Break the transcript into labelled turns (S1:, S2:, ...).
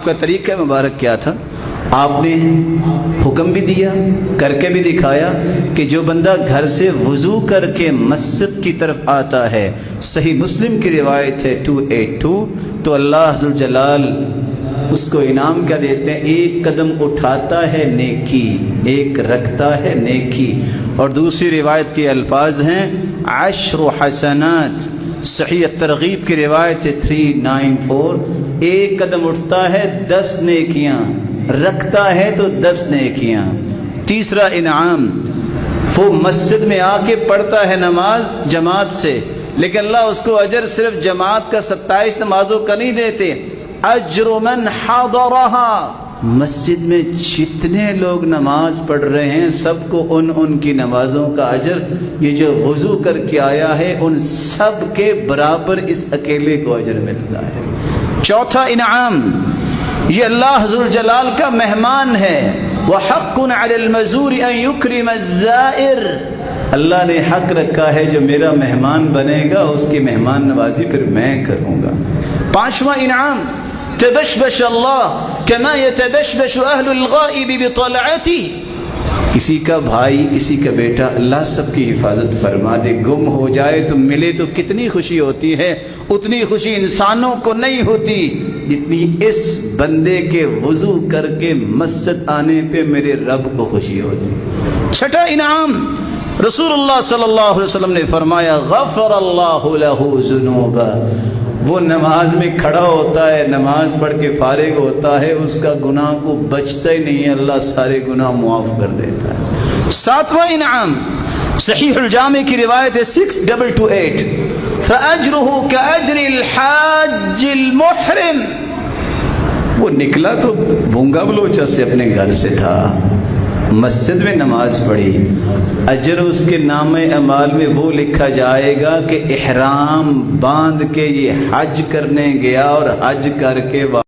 S1: کا طریقہ مبارک کیا تھا؟ آپ نے حکم بھی دیا، کر کے بھی دکھایا کہ جو بندہ گھر سے وضو کر کے مسجد کی طرف آتا ہے، صحیح مسلم کی روایت ہے 282، تو اللہ ذوالجلال اس کو انعام کیا دیتے ہیں؟ ایک قدم اٹھاتا ہے نیکی، ایک رکھتا ہے نیکی۔ اور دوسری روایت کے الفاظ ہیں 10 حسنات، صحیح الترغیب کی روایت ہے 394، ایک قدم اٹھتا ہے 10 نیکیاں، رکھتا ہے تو 10 نیکیاں۔ تیسرا انعام، وہ مسجد میں آ کے پڑھتا ہے نماز جماعت سے، لیکن اللہ اس کو اجر صرف جماعت کا 27 نمازوں کا نہیں دیتے، اجر من حضرہا، مسجد میں جتنے لوگ نماز پڑھ رہے ہیں سب کو ان کی نمازوں کا اجر، یہ جو وضو کر کے آیا ہے ان سب کے برابر اس اکیلے کو اجر ملتا ہے۔ چوتھا انعام، یہ اللہ ذوالجلال کا مہمان ہے، وَحَقٌّ عَلَى الْمَزُورِ أَن يُكْرِمَ الزَّائِرِ، اللہ نے حق رکھا ہے جو میرا مہمان بنے گا اس کی مہمان نوازی پھر میں کروں گا۔ پانچواں انعام، تبشبش اللہ کما یتبشبش اہل الغائب بطلعته، کسی کا بھائی کسی کا بیٹا اللہ سب کی حفاظت فرما دے، گم ہو جائے تو ملے تو کتنی خوشی ہوتی ہے، اتنی خوشی انسانوں کو نہیں ہوتی جتنی اس بندے کے وضو کر کے مسجد آنے پہ میرے رب کو خوشی ہوتی۔ چھٹا انعام، رسول اللہ صلی اللہ علیہ وسلم نے فرمایا غفر اللہ لہ ذنوبہ، وہ نماز میں کھڑا ہوتا ہے، نماز پڑھ کے فارغ ہوتا ہے، اس کا گناہ کو بچتا ہی نہیں ہے، اللہ سارے گناہ معاف کر دیتا ہے۔ ساتواں انعام، صحیح الجامع کی روایت ہے 6228، فَأَجْرُهُ كَأَجْرِ الْحَاجِّ الْمُحْرِمِ، وہ نکلا تو بونگا بلوچا سے اپنے گھر سے تھا، مسجد میں نماز پڑھی، اجر اس کے نام اعمال میں وہ لکھا جائے گا کہ احرام باندھ کے یہ حج کرنے گیا اور حج کر کے